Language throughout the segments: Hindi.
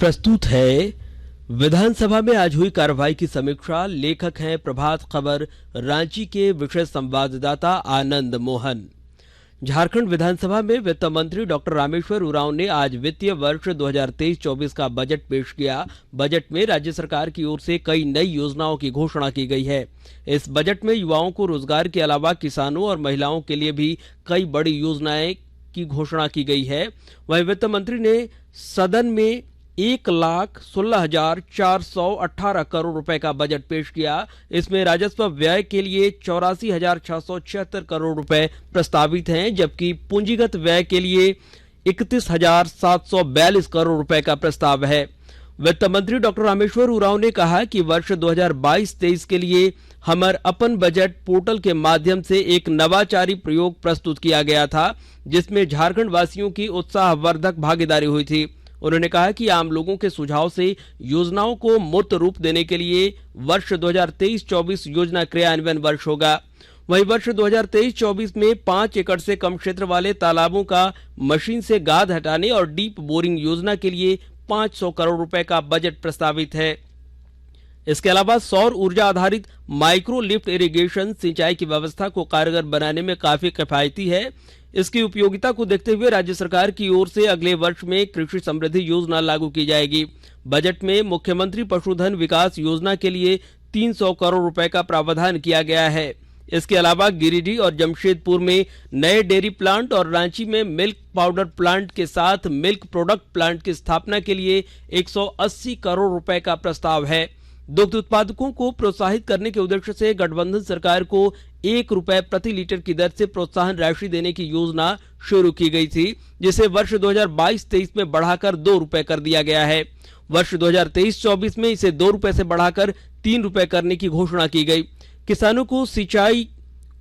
प्रस्तुत है विधानसभा में आज हुई कार्रवाई की समीक्षा। लेखक हैं प्रभात खबर रांची के विशेष संवाददाता आनंद मोहन। झारखंड विधानसभा में वित्त मंत्री डॉक्टर रामेश्वर उरांव ने आज वित्तीय वर्ष 2023-24 का बजट पेश किया। बजट में राज्य सरकार की ओर से कई नई योजनाओं की घोषणा की गई है। इस बजट में युवाओं को रोजगार के अलावा किसानों और महिलाओं के लिए भी कई बड़ी योजनाएं की घोषणा की गई है। वहीं वित्त मंत्री ने सदन में 1,16,418 करोड़ रुपए का बजट पेश किया। इसमें राजस्व व्यय के लिए 84,676 करोड़ रुपए प्रस्तावित हैं, जबकि पूंजीगत व्यय के लिए 31,742 करोड़ रुपए का प्रस्ताव है। वित्त मंत्री डॉक्टर रामेश्वर उरांव ने कहा कि वर्ष 2022-23 के लिए हमर अपन बजट पोर्टल के माध्यम से एक नवाचारी प्रयोग प्रस्तुत किया गया था, जिसमें झारखंड वासियों की उत्साहवर्धक भागीदारी हुई थी। उन्होंने कहा कि आम लोगों के सुझाव से योजनाओं को मूर्त रूप देने के लिए वर्ष 2023-24 योजना क्रियान्वयन वर्ष होगा। वहीं वर्ष 2023-24 में 5 एकड़ से कम क्षेत्र वाले तालाबों का मशीन से गाद हटाने और डीप बोरिंग योजना के लिए 500 करोड़ रुपए का बजट प्रस्तावित है। इसके अलावा सौर ऊर्जा आधारित माइक्रो लिफ्ट इरिगेशन सिंचाई की व्यवस्था को कारगर बनाने में काफी किफायती है। इसकी उपयोगिता को देखते हुए राज्य सरकार की ओर से अगले वर्ष में कृषि समृद्धि योजना लागू की जाएगी। बजट में मुख्यमंत्री पशुधन विकास योजना के लिए 300 करोड़ रुपए का प्रावधान किया गया है। इसके अलावा गिरिडीह और जमशेदपुर में नए डेयरी प्लांट और रांची में मिल्क पाउडर प्लांट के साथ मिल्क प्रोडक्ट प्लांट की स्थापना के लिए 180 करोड़ रुपए का प्रस्ताव है। दुग्ध उत्पादकों को प्रोत्साहित करने के उद्देश्य से गठबंधन सरकार को 1 रुपए प्रति लीटर की दर से प्रोत्साहन राशि देने की योजना शुरू की गई थी, जिसे वर्ष 2022-23 में बढ़ाकर 2 रुपए कर दिया गया है। वर्ष 2023-24 में इसे 2 रुपए से बढ़ाकर 3 रुपए करने की घोषणा की गई। किसानों को सिंचाई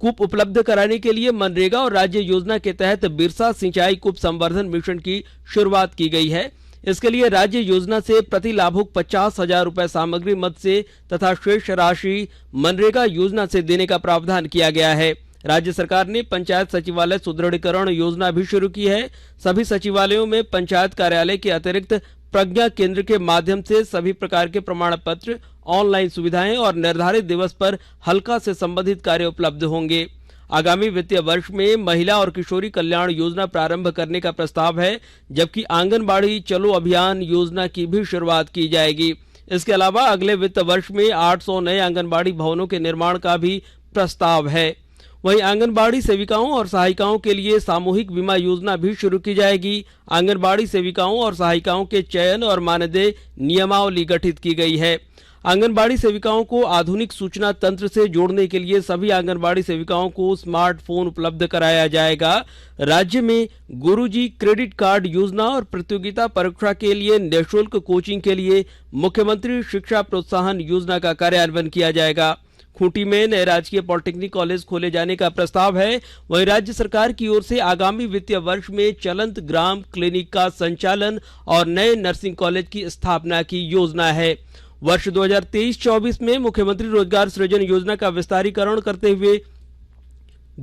कूप उपलब्ध कराने के लिए मनरेगा और राज्य योजना के तहत बिरसा सिंचाई कूप संवर्धन मिशन की शुरुआत की गई है। इसके लिए राज्य योजना से प्रति लाभुक 50,000 रुपए सामग्री मद से तथा शेष राशि मनरेगा योजना से देने का प्रावधान किया गया है। राज्य सरकार ने पंचायत सचिवालय सुदृढ़ीकरण योजना भी शुरू की है। सभी सचिवालयों में पंचायत कार्यालय के अतिरिक्त प्रज्ञा केंद्र के माध्यम से सभी प्रकार के प्रमाण पत्र, ऑनलाइन सुविधाएं और निर्धारित दिवस पर हल्का से संबंधित कार्य उपलब्ध होंगे। आगामी वित्तीय वर्ष में महिला और किशोरी कल्याण योजना प्रारंभ करने का प्रस्ताव है, जबकि आंगनबाड़ी चलो अभियान योजना की भी शुरुआत की जाएगी। इसके अलावा अगले वित्त वर्ष में 800 नए आंगनबाड़ी भवनों के निर्माण का भी प्रस्ताव है। वहीं आंगनबाड़ी सेविकाओं और सहायिकाओं के लिए सामूहिक बीमा योजना भी शुरू की जाएगी। आंगनबाड़ी सेविकाओं और सहायिकाओं के चयन और मानदेय नियमावली गठित की गई है। आंगनबाड़ी सेविकाओं को आधुनिक सूचना तंत्र से जोड़ने के लिए सभी आंगनबाड़ी सेविकाओं को स्मार्टफोन उपलब्ध कराया जाएगा। राज्य में गुरुजी क्रेडिट कार्ड योजना और प्रतियोगिता परीक्षा के लिए निःशुल्क कोचिंग के लिए मुख्यमंत्री शिक्षा प्रोत्साहन योजना का कार्यान्वयन किया जाएगा। खूंटी में नए राजकीय पॉलिटेक्निक कॉलेज खोले जाने का प्रस्ताव है। वहीं राज्य सरकार की ओर से आगामी वित्तीय वर्ष में चलंत ग्राम क्लिनिक का संचालन और नए नर्सिंग कॉलेज की स्थापना की योजना है। वर्ष 2023-24 में मुख्यमंत्री रोजगार सृजन योजना का विस्तारीकरण करते हुए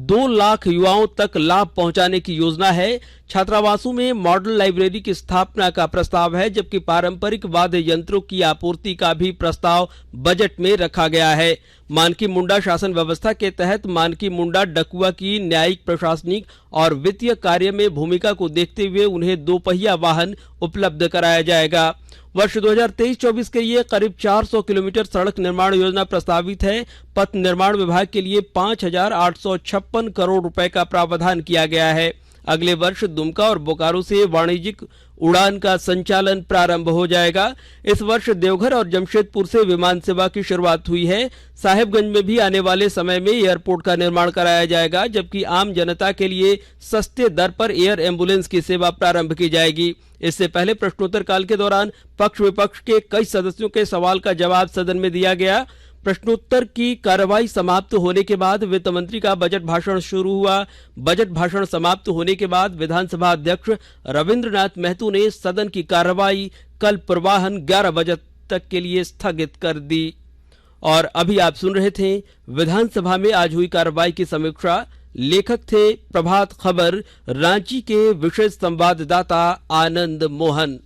2 लाख युवाओं तक लाभ पहुंचाने की योजना है। छात्रावासों में मॉडल लाइब्रेरी की स्थापना का प्रस्ताव है, जबकि पारंपरिक वाद्य यंत्रों की आपूर्ति का भी प्रस्ताव बजट में रखा गया है। मानकी मुंडा शासन व्यवस्था के तहत मानकी मुंडा डकुआ की न्यायिक, प्रशासनिक और वित्तीय कार्य में भूमिका को देखते हुए उन्हें 2 पहिया वाहन उपलब्ध कराया जाएगा। वर्ष 2023-24 के लिए करीब 400 किलोमीटर सड़क निर्माण योजना प्रस्तावित है। पथ निर्माण विभाग के लिए 5,856 करोड़ रुपए का प्रावधान किया गया है। अगले वर्ष दुमका और बोकारो से वाणिज्यिक उड़ान का संचालन प्रारंभ हो जाएगा। इस वर्ष देवघर और जमशेदपुर से विमान सेवा की शुरुआत हुई है। साहेबगंज में भी आने वाले समय में एयरपोर्ट का निर्माण कराया जाएगा, जबकि आम जनता के लिए सस्ते दर पर एयर एम्बुलेंस की सेवा प्रारंभ की जाएगी। इससे पहले प्रश्नोत्तर काल के दौरान पक्ष विपक्ष के कई सदस्यों के सवाल का जवाब सदन में दिया गया। प्रश्नोत्तर की कार्रवाई समाप्त होने के बाद वित्त मंत्री का बजट भाषण शुरू हुआ। बजट भाषण समाप्त होने के बाद विधानसभा अध्यक्ष रविंद्रनाथ महतो ने सदन की कार्रवाई कल पूर्वाह्न 11 बजे तक के लिए स्थगित कर दी। और अभी आप सुन रहे थे विधानसभा में आज हुई कार्रवाई की समीक्षा। लेखक थे प्रभात खबर रांची के विशेष संवाददाता आनंद मोहन।